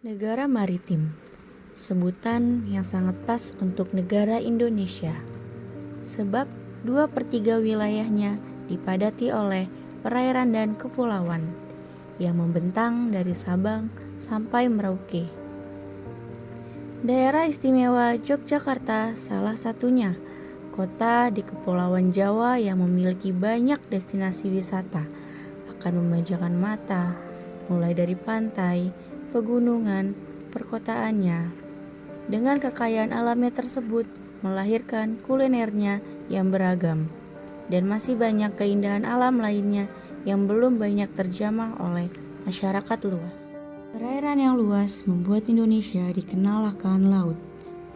Negara maritim, sebutan yang sangat pas untuk negara Indonesia, sebab 2/3 wilayahnya dipadati oleh perairan dan kepulauan yang membentang dari Sabang sampai Merauke. Daerah Istimewa Yogyakarta salah satunya, kota di Kepulauan Jawa yang memiliki banyak destinasi wisata, akan memanjakan mata, mulai dari pantai, pegunungan, perkotaannya. Dengan kekayaan alamnya tersebut, melahirkan kulinernya yang beragam, dan masih banyak keindahan alam lainnya yang belum banyak terjamah oleh masyarakat luas. Perairan yang luas membuat Indonesia dikenal akan laut,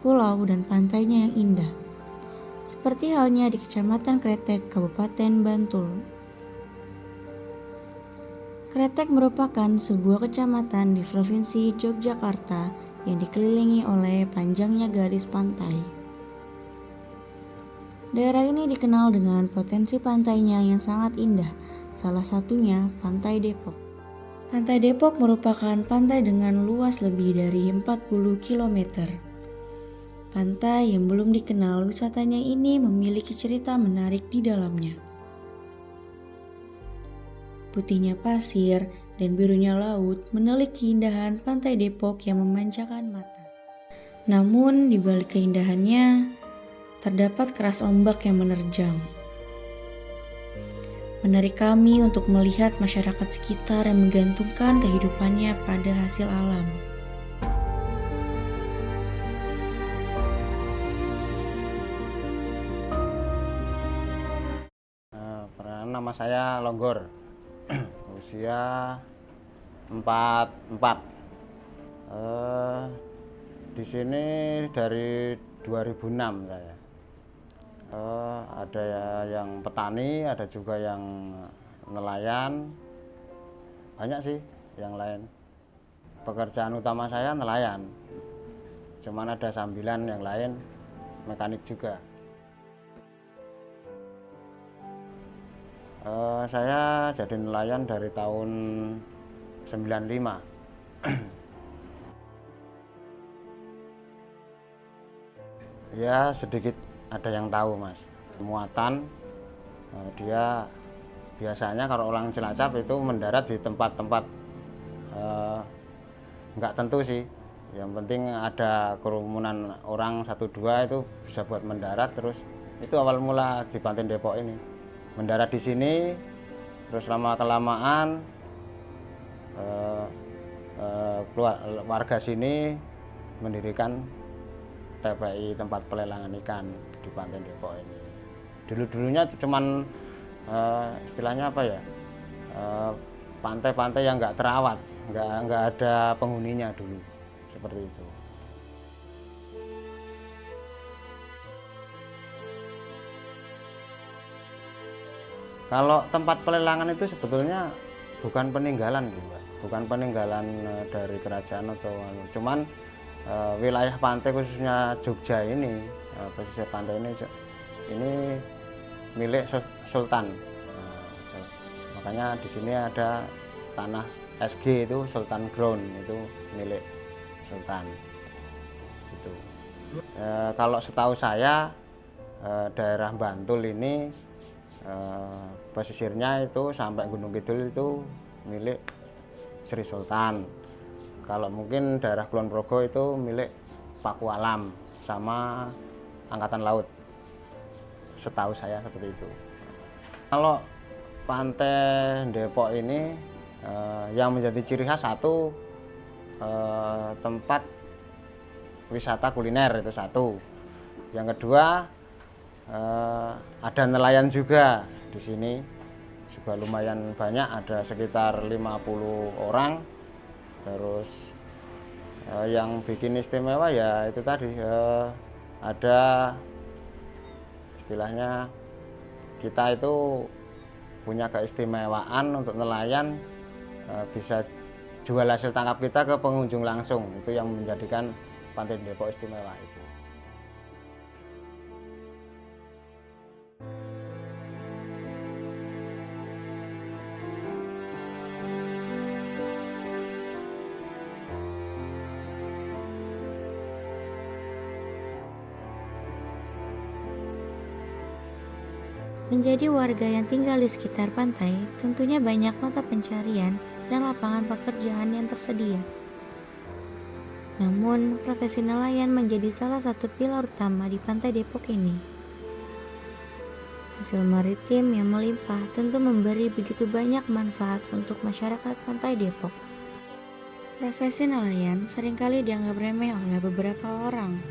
pulau, dan pantainya yang indah. Seperti halnya di Kecamatan Kretek, Kabupaten Bantul. Kretek merupakan sebuah kecamatan di Provinsi Yogyakarta yang dikelilingi oleh panjangnya garis pantai. Daerah ini dikenal dengan potensi pantainya yang sangat indah, salah satunya Pantai Depok. Pantai Depok merupakan pantai dengan luas lebih dari 40 km. Pantai yang belum dikenal wisatanya ini memiliki cerita menarik di dalamnya. Putihnya pasir dan birunya laut menelik keindahan Pantai Depok yang memanjakan mata. Namun di balik keindahannya, terdapat keras ombak yang menerjang. Menarik kami untuk melihat masyarakat sekitar yang menggantungkan kehidupannya pada hasil alam. Nama saya Longgor, usia 44. Di sini dari 2006 saya. Ada yang petani, ada juga yang nelayan, banyak sih yang lain. Pekerjaan utama saya nelayan, cuman ada sambilan yang lain, mekanik juga. Saya jadi nelayan dari tahun 95. Ya sedikit ada yang tahu mas. Muatan dia biasanya kalau orang Cilacap itu mendarat di tempat-tempat nggak tentu sih. Yang penting ada kerumunan orang 1-2 itu bisa buat mendarat. Terus itu awal mula di Pantai Depok ini. Mendarat di sini, terus lama-kelamaan warga sini mendirikan TPI, tempat pelelangan ikan di Pantai Depok ini. Dulunya cuman istilahnya apa ya, pantai-pantai yang nggak terawat, nggak ada penghuninya dulu, seperti itu. Kalau tempat pelelangan itu sebetulnya bukan peninggalan gitu, bukan peninggalan dari kerajaan atau cuman wilayah pantai khususnya Jogja ini, pesisir pantai ini milik Sultan. Makanya di sini ada tanah SG itu Sultan Ground, itu milik Sultan. Itu. Kalau setahu saya daerah Bantul ini pesisirnya itu sampai Gunung Kidul itu milik Sri Sultan. Kalau mungkin daerah Kulon Progo itu milik Pakualam sama Angkatan Laut. Setahu saya seperti itu. Kalau Pantai Depok ini yang menjadi ciri khas satu, tempat wisata kuliner itu satu. Yang kedua, ada nelayan juga di sini, juga lumayan banyak, ada sekitar 50 orang. Terus yang bikin istimewa ya itu tadi, ada istilahnya kita itu punya keistimewaan untuk nelayan, bisa jual hasil tangkap kita ke pengunjung langsung, itu yang menjadikan Pantai Depok istimewa itu. Menjadi warga yang tinggal di sekitar pantai, tentunya banyak mata pencarian dan lapangan pekerjaan yang tersedia. Namun, profesi nelayan menjadi salah satu pilar utama di pantai Depok ini. Hasil maritim yang melimpah tentu memberi begitu banyak manfaat untuk masyarakat pantai Depok. Profesi nelayan seringkali dianggap remeh oleh beberapa orang.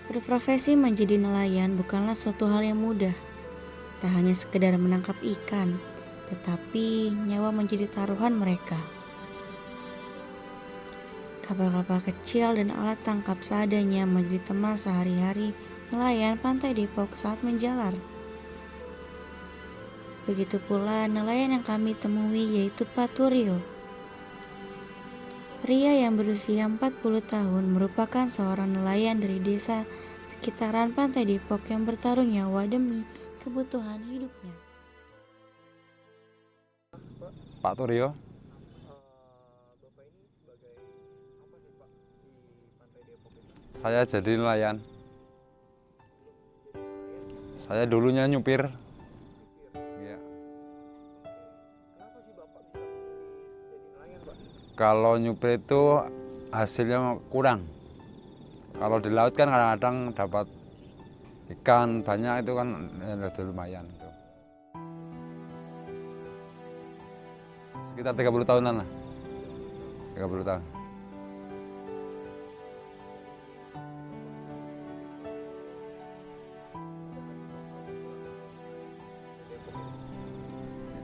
Berprofesi menjadi nelayan bukanlah suatu hal yang mudah. Tak hanya sekedar menangkap ikan, tetapi nyawa menjadi taruhan mereka. Kapal-kapal kecil dan alat tangkap seadanya menjadi teman sehari-hari nelayan pantai Depok saat menjalar. Begitu pula nelayan yang kami temui yaitu Pak Turyo. Pria yang berusia 40 tahun merupakan seorang nelayan dari desa sekitaran pantai Depok yang bertaruh nyawa demi kebutuhan hidupnya. Pak Turyo, Bapak ini sebagai apa sih Pak di pantai Depok itu? saya jadi nelayan. Saya dulunya nyupir. Ya. Kenapa sih Bapak bisa memilih jadi nelayan Pak? Kalau nyupir itu hasilnya kurang. Kalau di laut kan kadang-kadang dapat ikan banyak itu kan udah lumayan itu. Sekitar 30 tahunan lah. 30 tahun.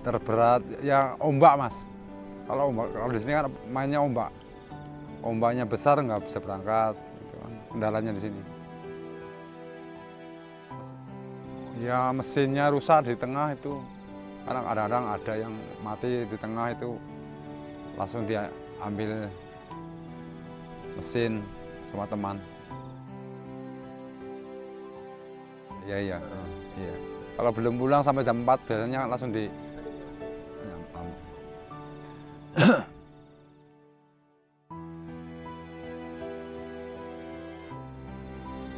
Terberat ya ombak Mas. Kalau di sini kan mainnya ombak. Ombaknya besar nggak bisa berangkat. Gitu kan. Kendalanya di sini. Ya mesinnya rusak di tengah itu. Kadang-kadang ada yang mati di tengah itu langsung dia ambil mesin sama teman. Iya iya. Iya. Kalau belum pulang sampai jam 4 biasanya langsung di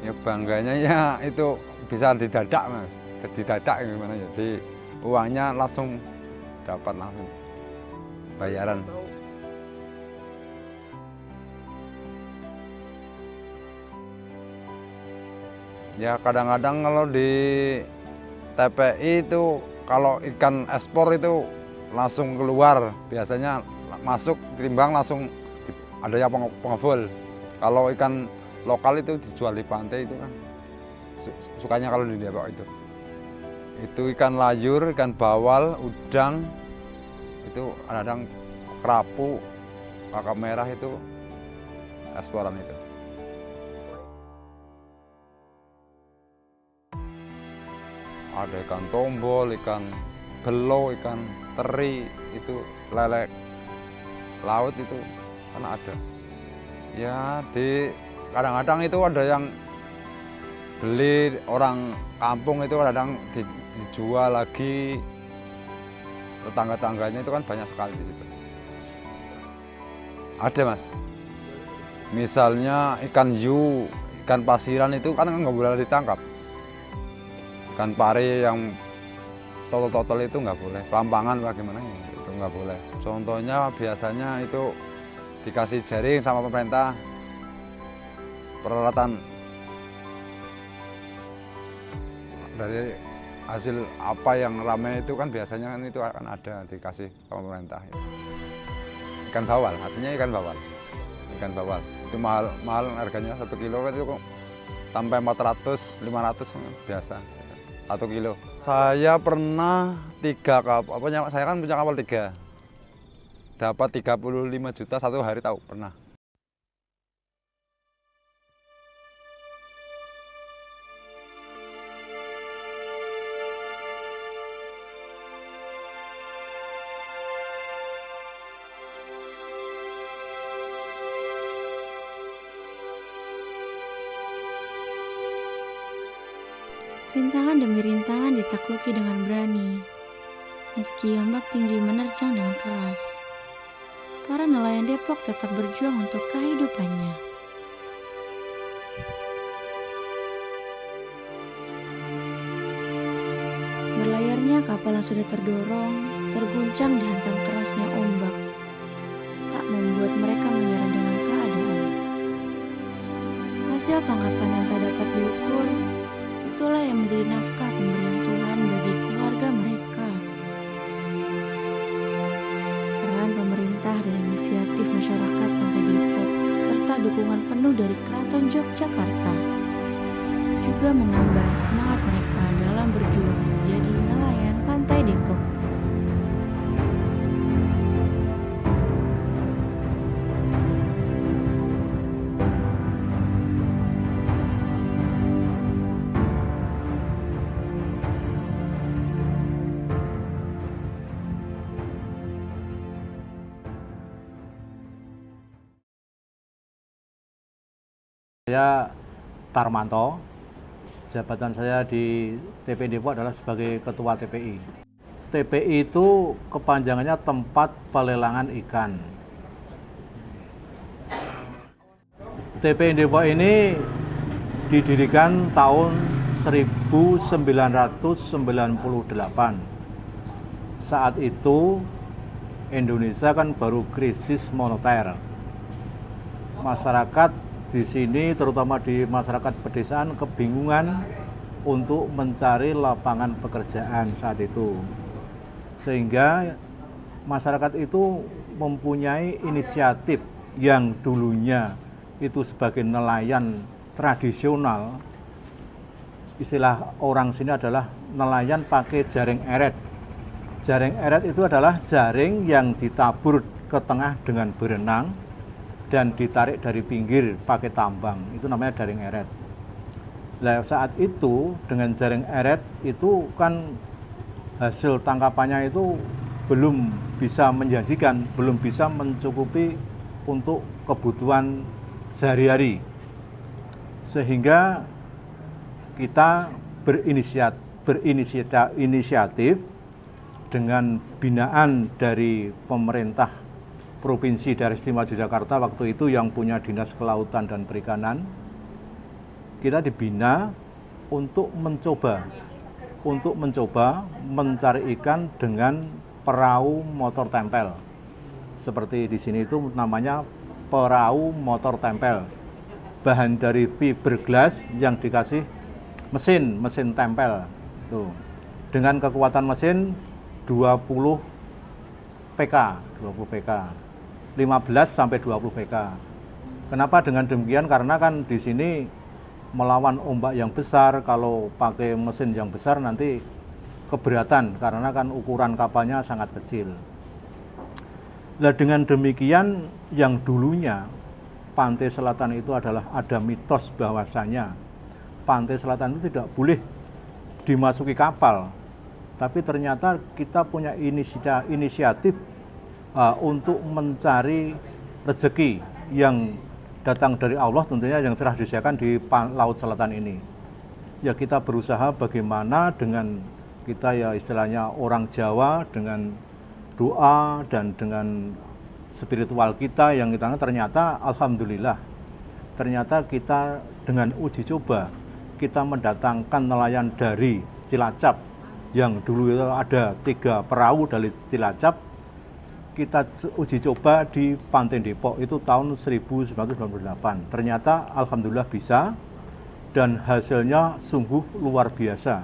ya bangganya ya itu bisa didadak Mas, didadak gimana ya, di uangnya langsung dapat langsung bayaran. Ya kadang-kadang kalau di TPI itu kalau ikan ekspor itu langsung keluar, biasanya masuk timbang langsung ada yang pengepul. Kalau ikan lokal itu dijual di pantai itu kan sukanya kalau di Depok itu. Itu ikan layur, ikan bawal, udang, itu kadang kerapu, kakap merah itu eksporan itu. Ada ikan tombol, ikan gelo, ikan teri, itu lele laut itu kan ada. Ya di kadang-kadang itu ada yang beli orang kampung itu kadang dijual lagi. Tetangga-tangganya itu kan banyak sekali di situ. Ada Mas. Misalnya ikan hiu, ikan pasiran itu kan nggak boleh ditangkap. Ikan pari yang totol-totol itu nggak boleh. Pelampangan bagaimana itu nggak boleh. Contohnya biasanya itu dikasih jaring sama pemerintah, peralatan dari hasil apa yang ramai itu kan biasanya kan itu akan ada dikasih sama pemerintah. Ikan bawal, hasilnya ikan bawal. Ikan bawal itu mahal harganya 1 kilo kan itu kok sampai 400, 500 biasa. 1 kilo. Saya pernah 3 kapal, saya kan punya kapal 3. Dapat 35 juta satu hari tahu pernah. Rintangan demi rintangan ditakluki dengan berani. Meski ombak tinggi menerjang dengan keras, para nelayan Depok tetap berjuang untuk kehidupannya. layarnya kapal yang sudah terdorong, terguncang dihantam kerasnya ombak. Tak membuat mereka menyerah dengan keadaan. Hasil tangkapan yang tak dapat diukur, itulah yang menjadi nafkah pemberian Tuhan bagi keluarga mereka. Peran pemerintah dan inisiatif masyarakat Pantai Depok serta dukungan penuh dari Keraton Yogyakarta juga menambah semangat mereka dalam berjuang menjadi nelayan Pantai Depok. Saya Tarmanto, jabatan saya di TPI Depok adalah sebagai Ketua TPI. TPI itu kepanjangannya Tempat Pelelangan Ikan. TPI Depok ini didirikan tahun 1998. Saat itu Indonesia kan baru krisis moneter. Masyarakat di sini, terutama di masyarakat pedesaan, kebingungan untuk mencari lapangan pekerjaan saat itu. Sehingga masyarakat itu mempunyai inisiatif yang dulunya itu sebagai nelayan tradisional. Istilah orang sini adalah nelayan pakai jaring eret. Jaring eret itu adalah jaring yang ditabur ke tengah dengan berenang dan ditarik dari pinggir pakai tambang, itu namanya jaring eret. Nah, saat itu dengan jaring eret itu kan hasil tangkapannya itu belum bisa menjanjikan, belum bisa mencukupi untuk kebutuhan sehari-hari. Sehingga kita berinisiatif dengan binaan dari pemerintah Provinsi Daerah Istimewa Yogyakarta waktu itu yang punya Dinas Kelautan dan Perikanan. Kita dibina untuk mencoba mencari ikan dengan perahu motor tempel. Seperti di sini itu namanya perahu motor tempel. Bahan dari fiberglass yang dikasih mesin tempel. Tuh. Dengan kekuatan mesin 20 PK. 15 sampai 20 PK. Kenapa dengan demikian? Karena kan di sini melawan ombak yang besar, kalau pakai mesin yang besar nanti keberatan karena kan ukuran kapalnya sangat kecil. Nah, dengan demikian yang dulunya pantai selatan itu adalah ada mitos bahwasanya pantai selatan itu tidak boleh dimasuki kapal. Tapi ternyata kita punya inisiatif untuk mencari rezeki yang datang dari Allah, tentunya yang telah disediakan di Laut Selatan ini. Ya, kita berusaha bagaimana dengan kita, ya istilahnya orang Jawa, dengan doa dan dengan spiritual kita yang kita ternyata alhamdulillah, ternyata kita dengan uji coba kita mendatangkan nelayan dari Cilacap yang dulu itu ada 3 perahu dari Cilacap. Kita uji coba di Pantai Depok itu tahun 1998. Ternyata alhamdulillah bisa dan hasilnya sungguh luar biasa.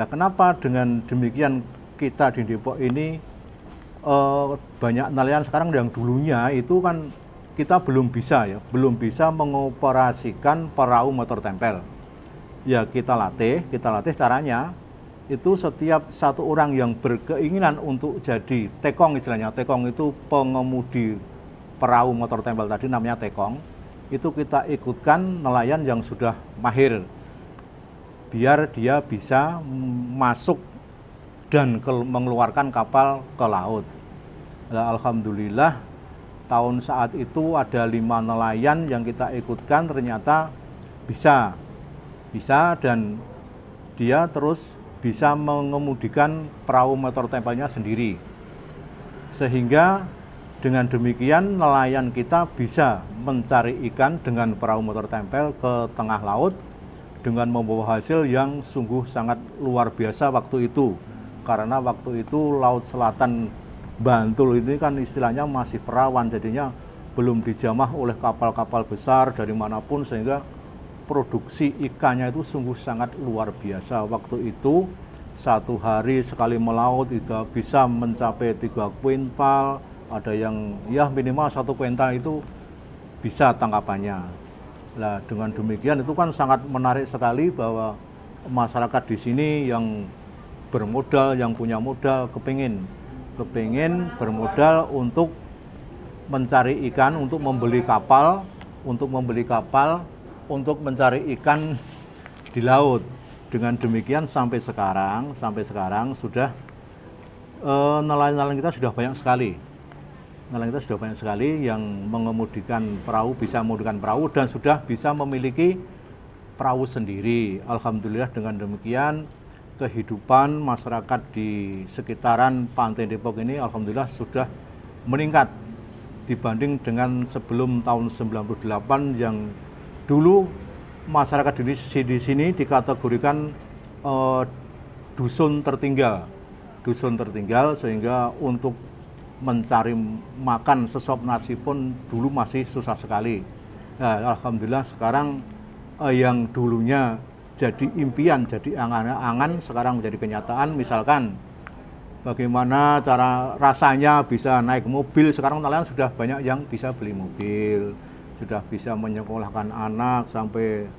Nah, kenapa dengan demikian kita di Depok ini banyak nelayan sekarang yang dulunya itu kan kita belum bisa mengoperasikan perahu motor tempel. Ya, kita latih caranya. Itu setiap satu orang yang berkeinginan untuk jadi tekong, istilahnya tekong itu pengemudi perahu motor tempel tadi, namanya tekong, itu kita ikutkan nelayan yang sudah mahir biar dia bisa masuk dan mengeluarkan kapal ke laut. Nah, alhamdulillah tahun saat itu ada 5 nelayan yang kita ikutkan, ternyata bisa dan dia terus bisa mengemudikan perahu motor tempelnya sendiri. Sehingga dengan demikian nelayan kita bisa mencari ikan dengan perahu motor tempel ke tengah laut dengan membawa hasil yang sungguh sangat luar biasa waktu itu. Karena waktu itu Laut Selatan Bantul ini kan istilahnya masih perawan, jadinya belum dijamah oleh kapal-kapal besar dari manapun, sehingga produksi ikannya itu sungguh sangat luar biasa. Waktu itu satu hari sekali melaut itu bisa mencapai 3 kuintal, ada yang ya minimal 1 kuintal itu bisa tangkapannya. Nah, dengan demikian itu kan sangat menarik sekali bahwa masyarakat di sini yang bermodal, yang punya modal, kepingin bermodal untuk mencari ikan, untuk membeli kapal, untuk mencari ikan di laut. Dengan demikian sampai sekarang sudah nelayan-nelayan kita sudah banyak sekali. Nelayan kita sudah banyak sekali yang mengemudikan perahu, bisa mengemudikan perahu dan sudah bisa memiliki perahu sendiri. Alhamdulillah dengan demikian kehidupan masyarakat di sekitaran Pantai Depok ini alhamdulillah sudah meningkat dibanding dengan sebelum tahun 98 yang dulu masyarakat di sini dikategorikan dusun tertinggal, sehingga untuk mencari makan sesop nasi pun dulu masih susah sekali. Nah, alhamdulillah sekarang yang dulunya jadi impian, jadi angan-angan sekarang menjadi kenyataan. Misalkan bagaimana cara rasanya bisa naik mobil, sekarang nelayan sudah banyak yang bisa beli mobil, sudah bisa menyekolahkan anak sampai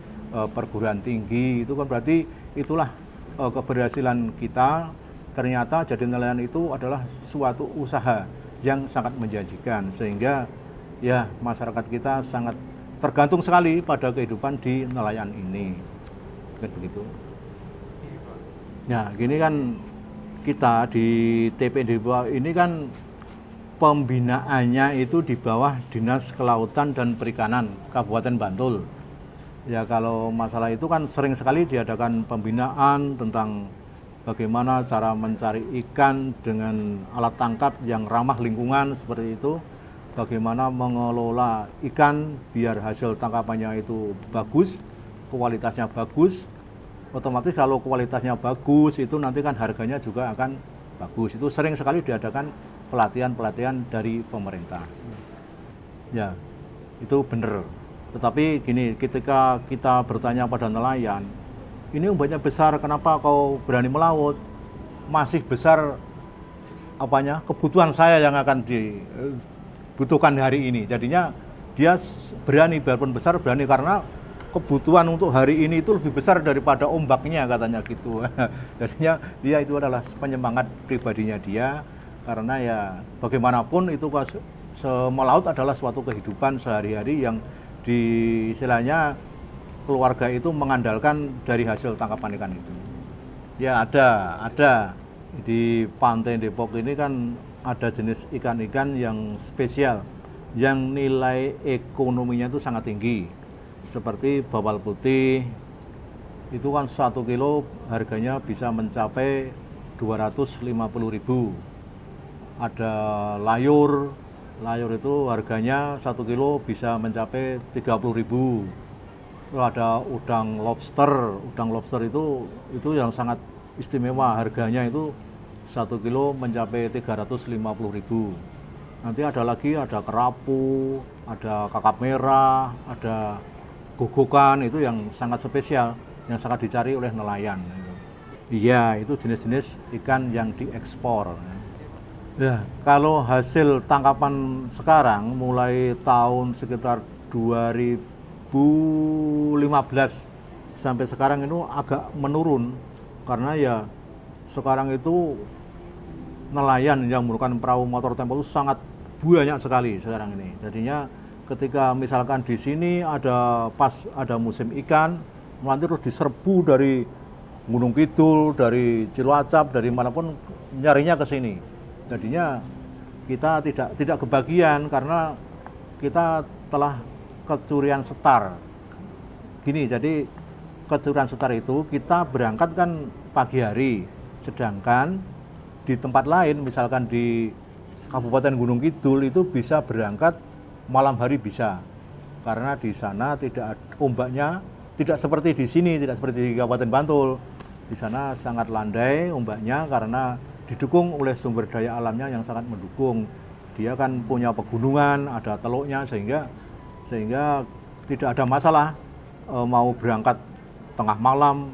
perguruan tinggi. Itu kan berarti itulah keberhasilan kita. Ternyata jadi nelayan itu adalah suatu usaha yang sangat menjanjikan, sehingga ya masyarakat kita sangat tergantung sekali pada kehidupan di nelayan ini. Kan begitu. Nah, gini kan kita di TPD ini kan pembinaannya itu di bawah Dinas Kelautan dan Perikanan Kabupaten Bantul. Ya kalau masalah itu kan sering sekali diadakan pembinaan tentang bagaimana cara mencari ikan dengan alat tangkap yang ramah lingkungan seperti itu. Bagaimana mengelola ikan biar hasil tangkapannya itu bagus, kualitasnya bagus. Otomatis kalau kualitasnya bagus itu nanti kan harganya juga akan bagus. Itu sering sekali diadakan pelatihan-pelatihan dari pemerintah. Ya, itu benar. Tetapi gini, ketika kita bertanya pada nelayan, ini ombaknya besar, kenapa kau berani melaut? Masih besar apanya? Kebutuhan saya yang akan dibutuhkan hari ini. Jadinya dia berani, biarpun besar berani karena kebutuhan untuk hari ini itu lebih besar daripada ombaknya, katanya gitu. Jadinya dia itu adalah penyemangat pribadinya dia, karena ya bagaimanapun itu melaut adalah suatu kehidupan sehari-hari yang di istilahnya keluarga itu mengandalkan dari hasil tangkapan ikan itu. Ya ada di Pantai Depok ini kan ada jenis ikan-ikan yang spesial, yang nilai ekonominya itu sangat tinggi. Seperti bawal putih, itu kan 1 kilo harganya bisa mencapai 250.000. Ada layur itu harganya 1 kilo bisa mencapai 30.000. Ada udang lobster itu yang sangat istimewa, harganya itu 1 kilo mencapai 350.000. Nanti ada lagi, ada kerapu, ada kakap merah, ada gogokan, itu yang sangat spesial, yang sangat dicari oleh nelayan. Iya, itu jenis-jenis ikan yang diekspor. Ya, kalau hasil tangkapan sekarang mulai tahun sekitar 2015 sampai sekarang itu agak menurun, karena ya sekarang itu nelayan yang menggunakan perahu motor tempo itu sangat banyak sekali sekarang ini. Jadinya ketika misalkan di sini ada musim ikan, nanti terus diserbu dari Gunung Kidul, dari Cilacap, dari manapun nyarinya ke sini. Jadinya kita tidak kebagian karena kita telah kecurian setar. Gini, jadi kecurian setar itu kita berangkat kan pagi hari, sedangkan di tempat lain misalkan di Kabupaten Gunung Kidul itu bisa berangkat malam hari bisa, karena di sana tidak ombaknya tidak seperti di sini, tidak seperti di Kabupaten Bantul. Di sana sangat landai ombaknya karena didukung oleh sumber daya alamnya yang sangat mendukung. Dia kan punya pegunungan, ada teluknya sehingga tidak ada masalah mau berangkat tengah malam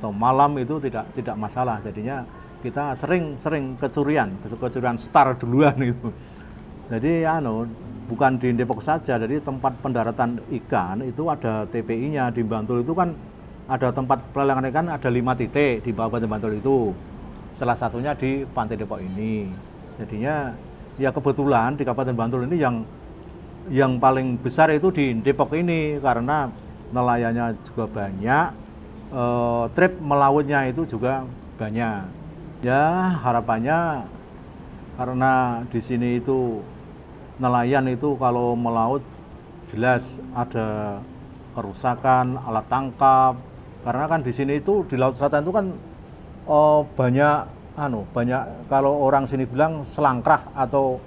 atau malam itu tidak masalah. Jadinya kita sering kecurian start duluan itu. Jadi bukan di Depok saja, jadi tempat pendaratan ikan itu ada TPI-nya. Di Bantul itu kan ada tempat pelelangan ikan, ada 5 titik di Kabupaten Bantul itu. Salah satunya di Pantai Depok ini. Jadinya ya kebetulan di Kabupaten Bantul ini yang paling besar itu di Depok ini karena nelayannya juga banyak, trip melautnya itu juga banyak. Ya harapannya karena di sini itu nelayan itu kalau melaut jelas ada kerusakan alat tangkap, karena kan di sini itu di Laut Selatan itu kan banyak kalau orang sini bilang selangkrah atau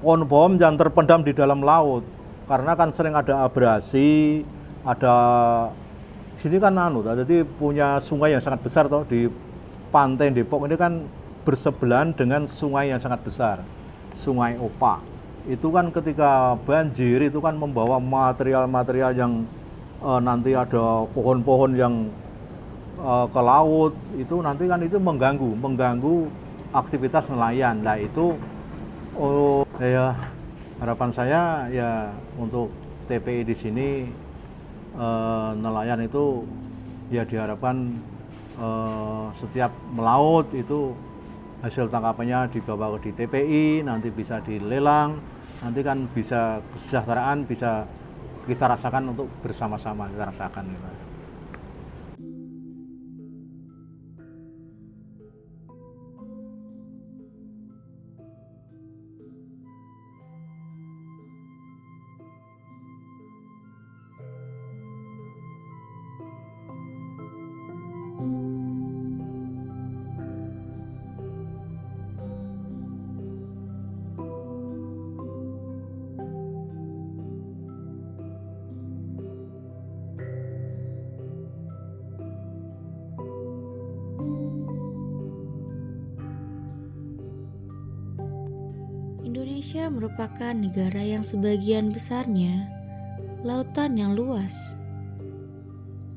pohon-pohon yang terpendam di dalam laut, karena kan sering ada abrasi, ada sini kan jadi punya sungai yang sangat besar toh. Di Pantai Depok ini kan bersebelahan dengan sungai yang sangat besar, Sungai Opak. Itu kan ketika banjir itu kan membawa material-material yang nanti ada pohon-pohon yang ke laut, itu nanti kan itu mengganggu aktivitas nelayan. Nah itu ya harapan saya ya untuk TPI di sini nelayan itu ya diharapkan setiap melaut itu hasil tangkapannya dibawa di TPI, nanti bisa dilelang, nanti kan bisa kesejahteraan bisa kita rasakan untuk bersama-sama kita rasakan gitu. Indonesia merupakan negara yang sebagian besarnya lautan yang luas,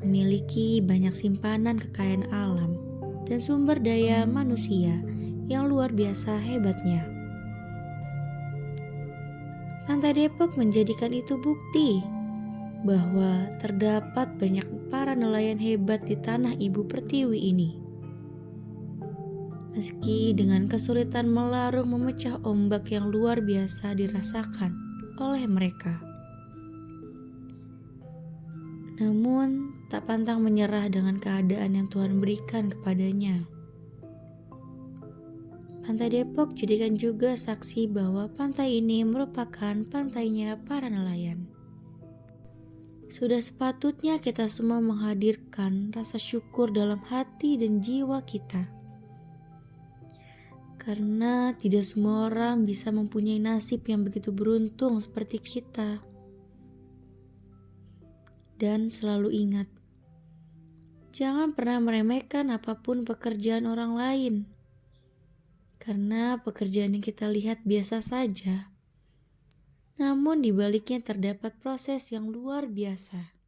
memiliki banyak simpanan kekayaan alam dan sumber daya manusia yang luar biasa hebatnya. Pantai Depok menjadikan itu bukti bahwa terdapat banyak para nelayan hebat di tanah ibu pertiwi ini. Meski dengan kesulitan melarung memecah ombak yang luar biasa dirasakan oleh mereka, namun tak pantang menyerah dengan keadaan yang Tuhan berikan kepadanya. Pantai Depok jadikan juga saksi bahwa pantai ini merupakan pantainya para nelayan. Sudah sepatutnya kita semua menghadirkan rasa syukur dalam hati dan jiwa kita. Karena tidak semua orang bisa mempunyai nasib yang begitu beruntung seperti kita. Dan selalu ingat, jangan pernah meremehkan apapun pekerjaan orang lain. Karena pekerjaan yang kita lihat biasa saja, namun di baliknya terdapat proses yang luar biasa.